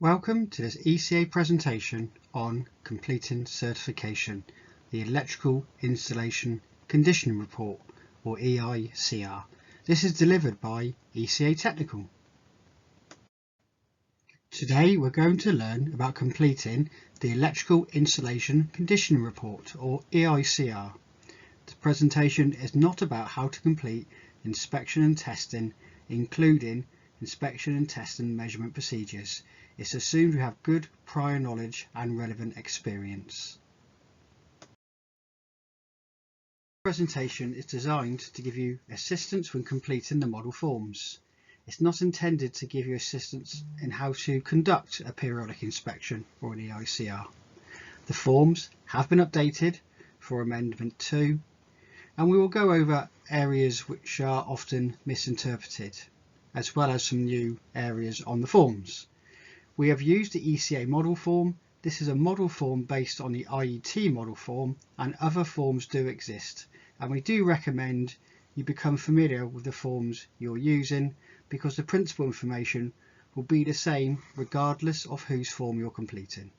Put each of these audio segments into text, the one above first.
Welcome to this ECA presentation on completing certification, the Electrical Installation Condition Report, or EICR. This is delivered by ECA Technical. Today we're going to learn about completing the Electrical Installation Condition Report, or EICR. The presentation is not about how to complete inspection and testing, including inspection and testing measurement procedures. It's assumed you have good prior knowledge and relevant experience. The presentation is designed to give you assistance when completing the model forms. It's not intended to give you assistance in how to conduct a periodic inspection or an EICR. The forms have been updated for Amendment 2, and we will go over areas which are often misinterpreted, as well as some new areas on the forms. We have used the ECA model form. This is a model form based on the IET model form, and other forms do exist, and we do recommend you become familiar with the forms you're using, because the principal information will be the same regardless of whose form you're completing.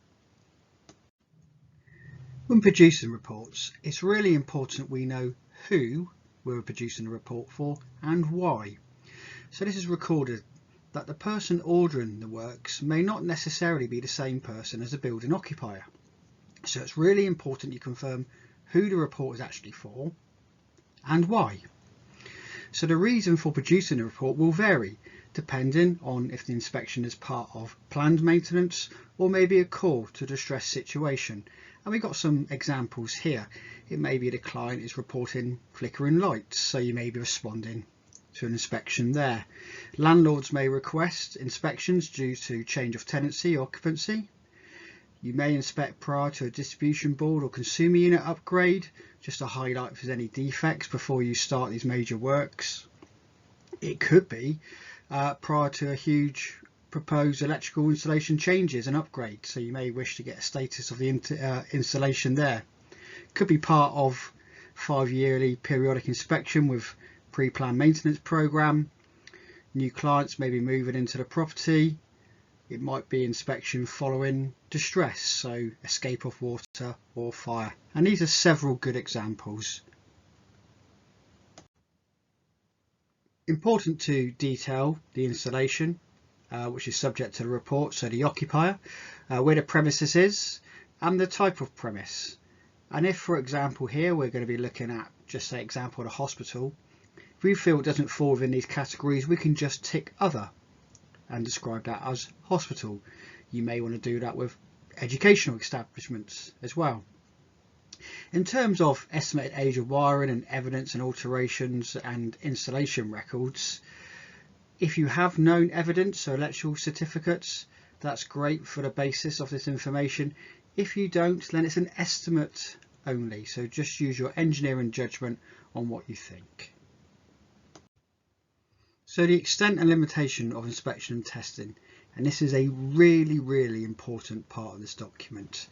When producing reports, it's really important we know who we're producing a report for and why. So this is recorded that the person ordering the works may not necessarily be the same person as the building occupier. So it's really important you confirm who the report is actually for and why. So the reason for producing a report will vary depending on if the inspection is part of planned maintenance or maybe a call to distress situation. And we've got some examples here. It may be the client is reporting flickering lights, so you may be responding to an inspection there. Landlords may request inspections due to change of tenancy or occupancy. You may inspect prior to a distribution board or consumer unit upgrade, just to highlight if there's any defects before you start these major works. It could be prior to a huge proposed electrical installation changes and upgrades, so you may wish to get a status of the installation there. Could be part of 5-yearly periodic inspection with pre-planned maintenance program. New clients may be moving into the property. It might be inspection following distress, so escape of water or fire, and these are several good examples. Important to detail the installation, which is subject to the report, so the occupier, where the premises is, and the type of premise. And if, for example, here we're going to be looking at, just say example, the hospital, if we feel it doesn't fall within these categories, we can just tick other and describe that as hospital. You may want to do that with educational establishments as well. In terms of estimated age of wiring and evidence and alterations and installation records, if you have known evidence or electrical certificates, that's great for the basis of this information. If you don't, then it's an estimate only, so just use your engineering judgment on what you think. So the extent and limitation of inspection and testing, and this is a really important part of this document,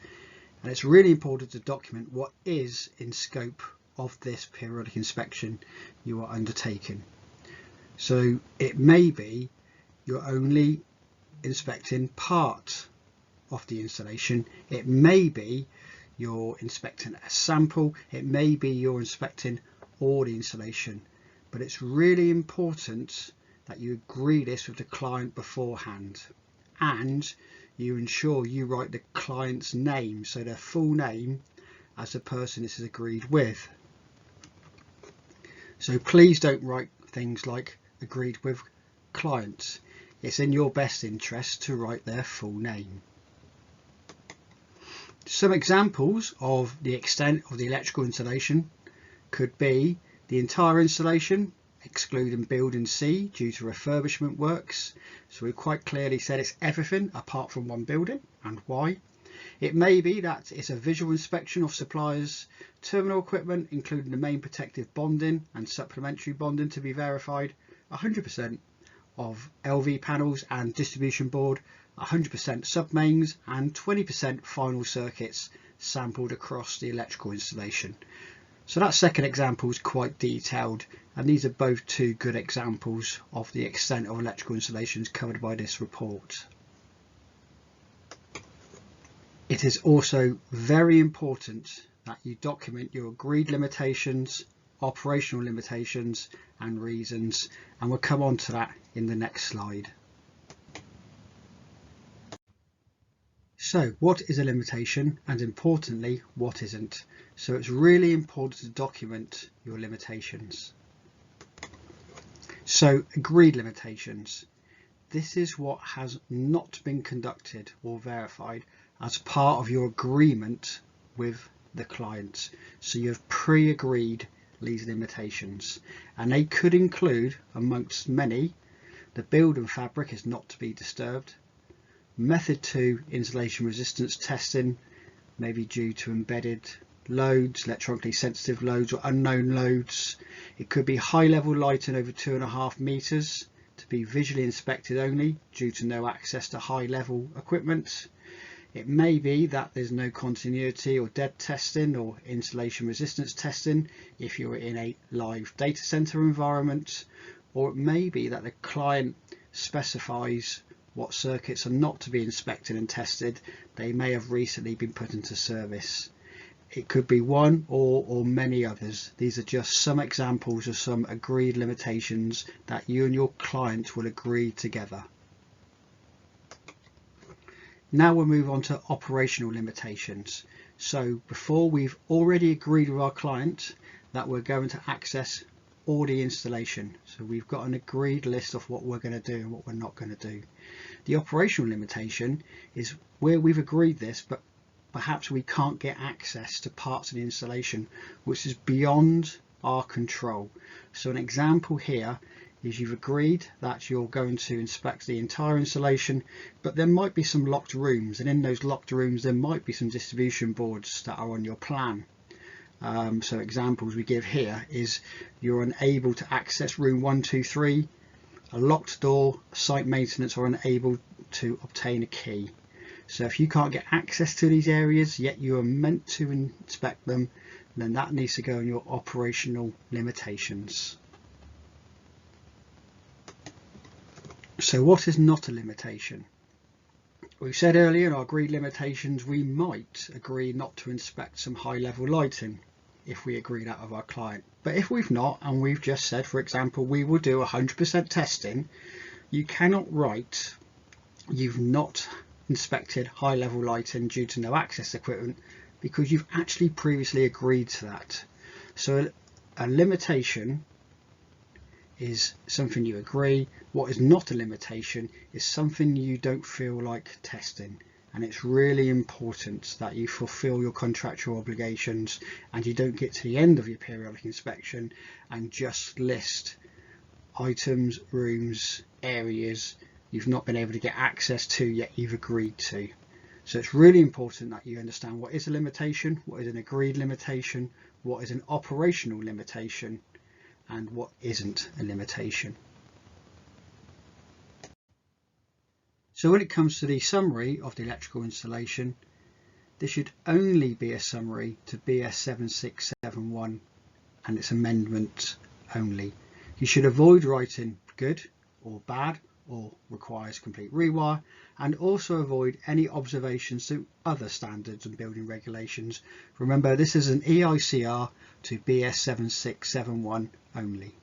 and it's really important to document what is in scope of this periodic inspection you are undertaking. So it may be you're only inspecting part of the installation, it may be you're inspecting a sample, it may be you're inspecting all the installation, but it's really important that you agree this with the client beforehand, and you ensure you write the client's name, so their full name, as the person this is agreed with. So please don't write things like agreed with clients. It's in your best interest to write their full name. Some examples of the extent of the electrical installation could be the entire installation, excluding building C due to refurbishment works. So we've quite clearly said it's everything apart from one building, and why. It may be that it's a visual inspection of suppliers' terminal equipment, including the main protective bonding and supplementary bonding to be verified, 100% of LV panels and distribution board, 100% sub-mains, and 20% final circuits sampled across the electrical installation. So that second example is quite detailed, and these are both two good examples of the extent of electrical installations covered by this report. It is also very important that you document your agreed limitations, operational limitations and reasons, and we'll come on to that in the next slide. So what is a limitation, and importantly what isn't? So it's really important to document your limitations. So agreed limitations. This is what has not been conducted or verified as part of your agreement with the client. So you've pre-agreed these limitations, and they could include, amongst many, the build and fabric is not to be disturbed, method 2 insulation resistance testing may be due to embedded loads, electronically sensitive loads or unknown loads. It could be high level lighting over 2.5 meters to be visually inspected only due to no access to high level equipment. It may be that there's no continuity or dead testing or insulation resistance testing if you're in a live data center environment, or it may be that the client specifies what circuits are not to be inspected and tested. They may have recently been put into service. It could be one or many others. These are just some examples of some agreed limitations that you and your client will agree together. Now we'll move on to operational limitations. So before, we've already agreed with our client that we're going to access all the installation. So we've got an agreed list of what we're going to do and what we're not going to do. The operational limitation is where we've agreed this, but perhaps we can't get access to parts of the installation which is beyond our control. So an example here is you've agreed that you're going to inspect the entire installation, but there might be some locked rooms, and in those locked rooms there might be some distribution boards that are on your plan. So examples we give here is you're unable to access room 123, a locked door, site maintenance are unable to obtain a key. So if you can't get access to these areas yet you are meant to inspect them, then that needs to go in your operational limitations. So what is not a limitation? We said earlier in our agreed limitations we might agree not to inspect some high level lighting if we agree that with our client. But if we've not, and we've just said, for example, we will do 100% testing, you cannot write you've not inspected high level lighting due to no access equipment, because you've actually previously agreed to that. So a limitation is something you agree. What is not a limitation is something you don't feel like testing, and it's really important that you fulfill your contractual obligations and you don't get to the end of your periodic inspection and just list items, rooms, areas you've not been able to get access to yet you've agreed to. So it's really important that you understand what is a limitation, what is an agreed limitation, what is an operational limitation, and what isn't a limitation. So when it comes to the summary of the electrical installation, this should only be a summary to BS 7671 and its amendment only. You should avoid writing good or bad or requires complete rewire, and also avoid any observations to other standards and building regulations. Remember, this is an EICR to BS 7671 only.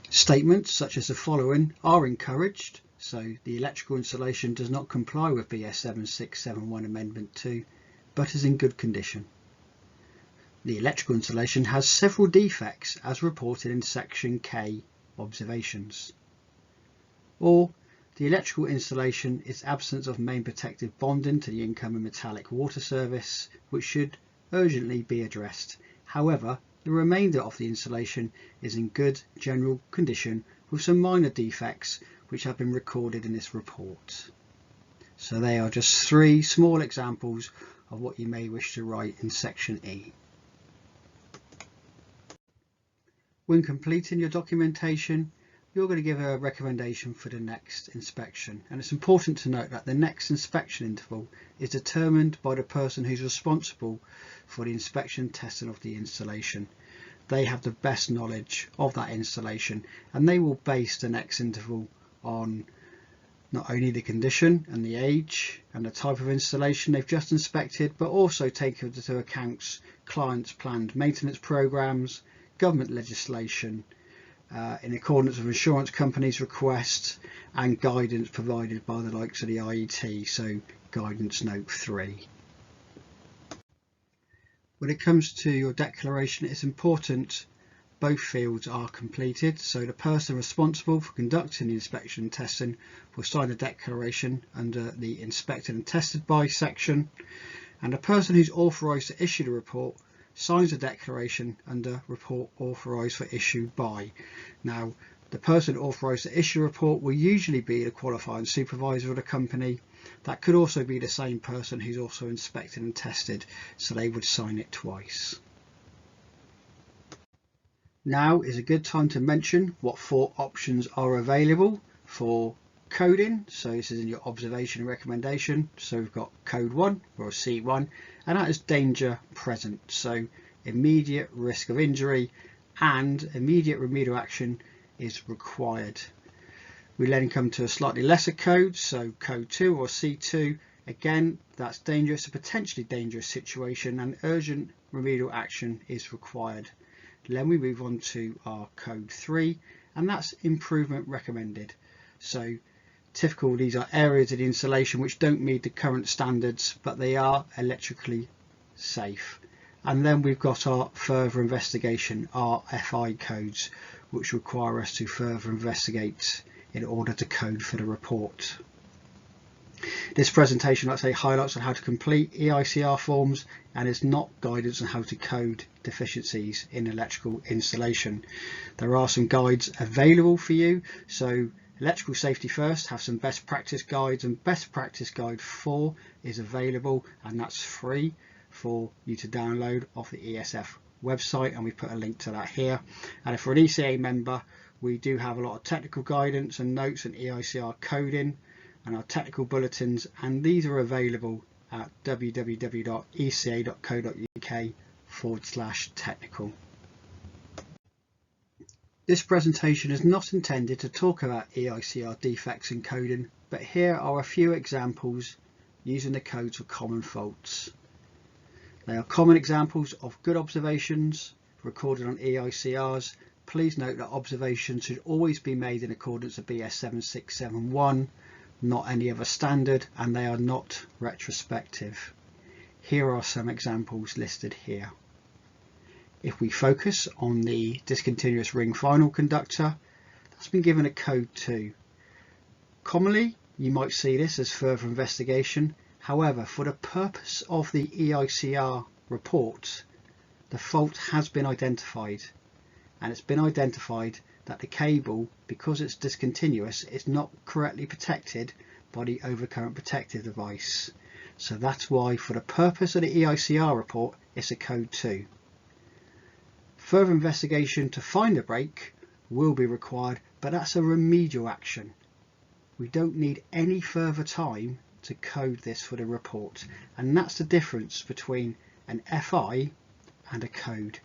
Statements such as the following are encouraged. So the electrical installation does not comply with BS 7671 Amendment 2, but is in good condition. The electrical installation has several defects as reported in Section K observations. Or the electrical installation is absence of main protective bonding to the incoming metallic water service, which should urgently be addressed. However, the remainder of the installation is in good general condition with some minor defects which have been recorded in this report. So they are just three small examples of what you may wish to write in Section E. When completing your documentation, you're going to give a recommendation for the next inspection, and it's important to note that the next inspection interval is determined by the person who's responsible for the inspection testing of the installation. They have the best knowledge of that installation, and they will base the next interval on not only the condition and the age and the type of installation they've just inspected, but also take into account clients' planned maintenance programs, government legislation, in accordance with insurance companies' requests, and guidance provided by the likes of the IET, so guidance note 3. When it comes to your declaration, it's important both fields are completed, so the person responsible for conducting the inspection and testing will sign a declaration under the inspected and tested by section, and the person who's authorised to issue the report signs a declaration under report authorised for issue by. Now, the person authorised to issue a report will usually be the qualifying supervisor of the company. That could also be the same person who's also inspected and tested, so they would sign it twice. Now is a good time to mention what 4 options are available for coding. So this is in your observation and recommendation. So we've got code 1 or C1, and that is danger present. So immediate risk of injury and immediate remedial action is required. We then come to a slightly lesser code, so code 2 or C2. Again, that's dangerous, a potentially dangerous situation, and urgent remedial action is required. Then we move on to our code 3, and that's improvement recommended. So typical, these are areas of the installation which don't meet the current standards, but they are electrically safe. And then we've got our further investigation, our FI codes, which require us to further investigate in order to code for the report. This presentation, like I say, highlights on how to complete EICR forms, and is not guidance on how to code deficiencies in electrical installation. There are some guides available for you. So Electrical Safety First have some best practice guides, and best practice guide 4 is available, and that's free for you to download off the ESF website, and we put a link to that here. And if you're an ECA member, we do have a lot of technical guidance and notes and EICR coding and our technical bulletins, and these are available at www.eca.co.uk/technical. This presentation is not intended to talk about EICR defects in coding, but here are a few examples using the codes for common faults. They are common examples of good observations recorded on EICRs. Please note that observations should always be made in accordance with BS 7671, not any other standard, and they are not retrospective. Here are some examples listed here. If we focus on the discontinuous ring final conductor, that's been given a code 2. Commonly, you might see this as further investigation. However, for the purpose of the EICR report, the fault has been identified, and it's been identified that the cable, because it's discontinuous, is not correctly protected by the overcurrent protective device. So that's why, for the purpose of the EICR report, it's a code 2. Further investigation to find a break will be required, but that's a remedial action. We don't need any further time to code this for the report, and that's the difference between an FI and a code.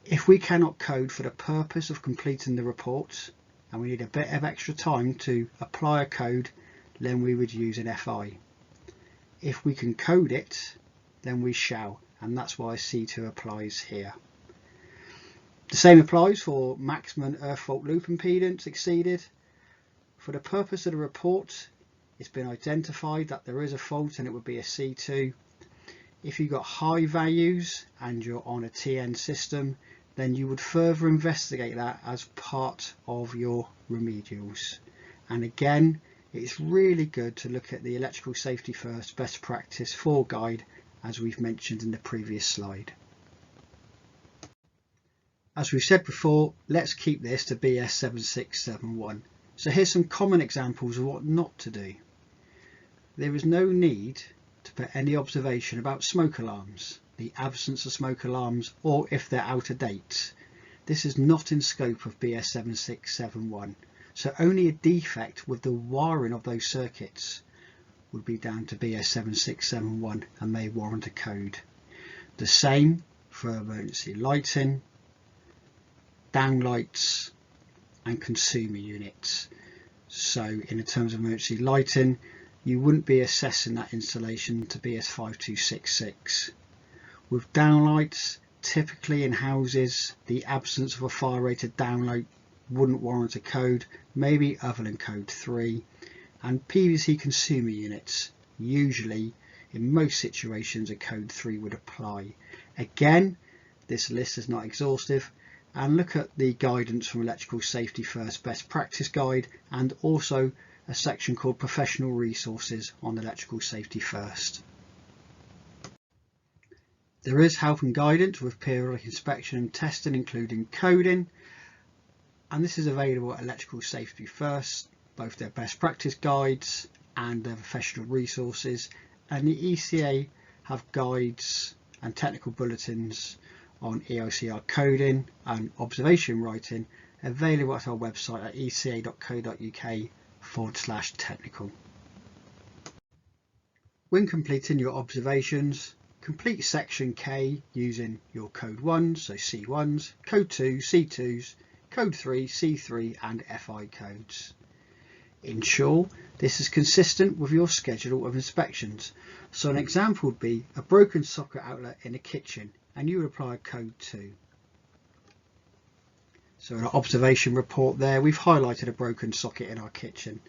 If we cannot code for the purpose of completing the report, and we need a bit of extra time to apply a code, then we would use an FI. If we can code it, then we shall, and that's why C2 applies here. The same applies for maximum earth fault loop impedance exceeded. For the purpose of the report, it's been identified that there is a fault, and it would be a C2. If you've got high values and you're on a TN system, then you would further investigate that as part of your remedials. And again, it's really good to look at the Electrical Safety First Best Practice 4 guide, as we've mentioned in the previous slide. As we've said before, let's keep this to BS 7671. So here's some common examples of what not to do. There is no need to put any observation about smoke alarms, the absence of smoke alarms, or if they're out of date. This is not in scope of BS 7671. So only a defect with the wiring of those circuits would be down to BS 7671 and may warrant a code. The same for emergency lighting, downlights and consumer units. So in terms of emergency lighting, you wouldn't be assessing that installation to BS 5266. With downlights, typically in houses, the absence of a fire rated downlight wouldn't warrant a code, maybe other than code 3. And PVC consumer units, usually in most situations a code 3 would apply. Again, this list is not exhaustive, and look at the guidance from Electrical Safety First Best Practice Guide, and also a section called Professional Resources on Electrical Safety First. There is help and guidance with periodic inspection and testing, including coding, and this is available at Electrical Safety First, both their best practice guides and their professional resources, and the ECA have guides and technical bulletins on EICR coding and observation writing available at our website at eca.co.uk/technical. When completing your observations, complete section K using your code 1s, so C1s, code 2, C2s, code 3, C3 and FI codes. Ensure this is consistent with your schedule of inspections. So an example would be a broken socket outlet in a kitchen, and you would apply code 2. So in our observation report there, we've highlighted a broken socket in our kitchen.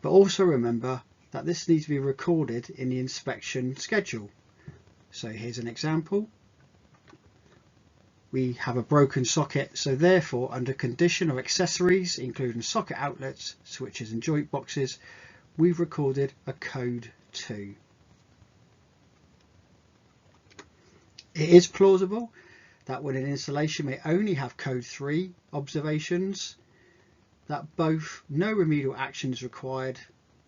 But also remember that this needs to be recorded in the inspection schedule. So here's an example. We have a broken socket, so therefore under condition of accessories, including socket outlets, switches and joint boxes, we've recorded a code 2. It is plausible that when an installation may only have code 3 observations, that both no remedial action is required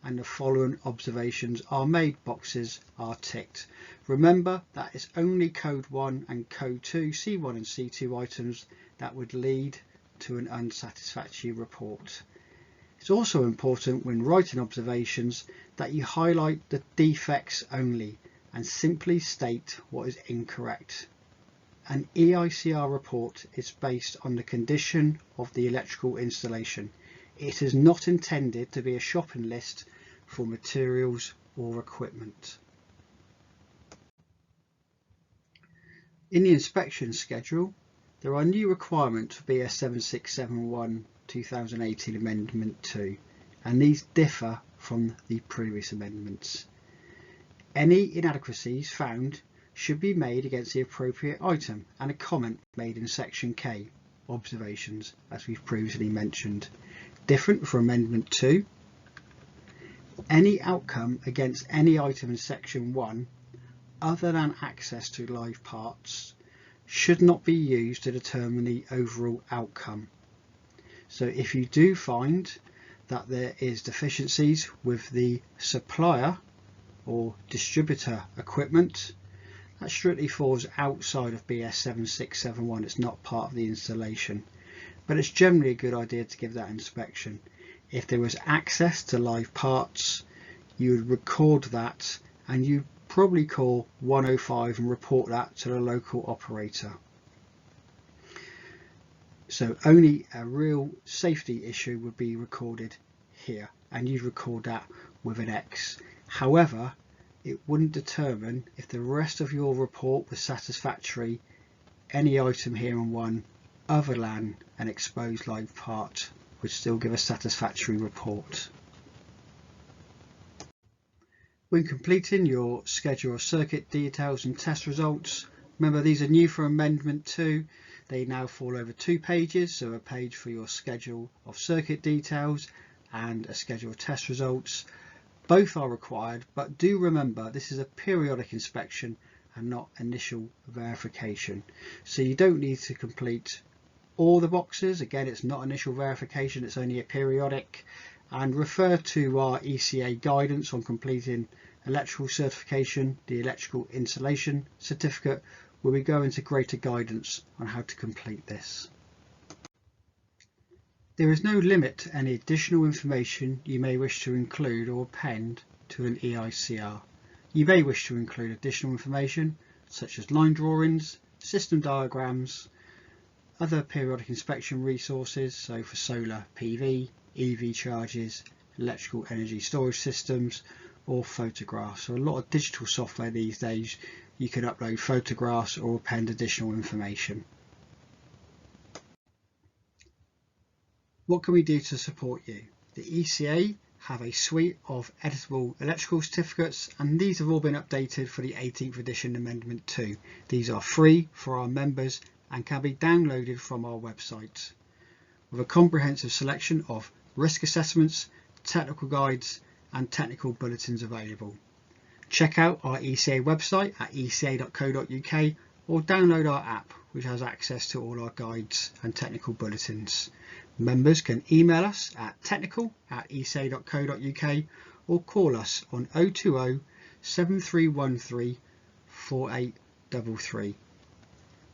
and the following observations are made boxes are ticked. Remember that it's only code 1 and code 2, C1 and C2 items that would lead to an unsatisfactory report. It's also important when writing observations that you highlight the defects only and simply state what is incorrect. An EICR report is based on the condition of the electrical installation. It is not intended to be a shopping list for materials or equipment. In the inspection schedule, there are new requirements for BS 7671 2018 Amendment 2, and these differ from the previous amendments. Any inadequacies found should be made against the appropriate item and a comment made in section K, observations, as we've previously mentioned. Different from Amendment 2, any outcome against any item in section 1 other than access to live parts should not be used to determine the overall outcome. So if you do find that there is deficiencies with the supplier or distributor equipment, that strictly falls outside of BS 7671. It's not part of the installation, but it's generally a good idea to give that inspection. If there was access to live parts, you would record that and you probably call 105 and report that to the local operator. So only a real safety issue would be recorded here, and you'd record that with an X. However, it wouldn't determine if the rest of your report was satisfactory. Any item here in 1 other than an exposed live part would still give a satisfactory report. When completing your schedule of circuit details and test results, remember these are new for Amendment 2. They now fall over 2 pages, so a page for your schedule of circuit details and a schedule of test results. Both are required, but do remember this is a periodic inspection and not initial verification. So you don't need to complete all the boxes. Again, it's not initial verification, it's only a periodic. And refer to our ECA guidance on completing electrical certification, the electrical installation certificate, where we go into greater guidance on how to complete this. There is no limit to any additional information you may wish to include or append to an EICR. You may wish to include additional information such as line drawings, system diagrams, other periodic inspection resources, so for solar PV, EV charges, electrical energy storage systems, or photographs. So a lot of digital software these days, you can upload photographs or append additional information. What can we do to support you? The ECA have a suite of editable electrical certificates, and these have all been updated for the 18th edition Amendment 2. These are free for our members and can be downloaded from our website, with a comprehensive selection of risk assessments, technical guides and technical bulletins available. Check out our ECA website at eca.co.uk or download our app, which has access to all our guides and technical bulletins. Members can email us at technical@eca.co.uk or call us on 020 7313 4833.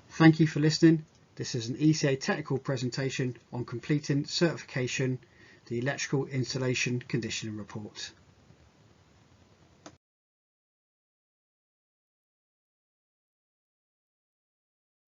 Thank you for listening. This is an ECA technical presentation on completing certification, the electrical installation conditioning report.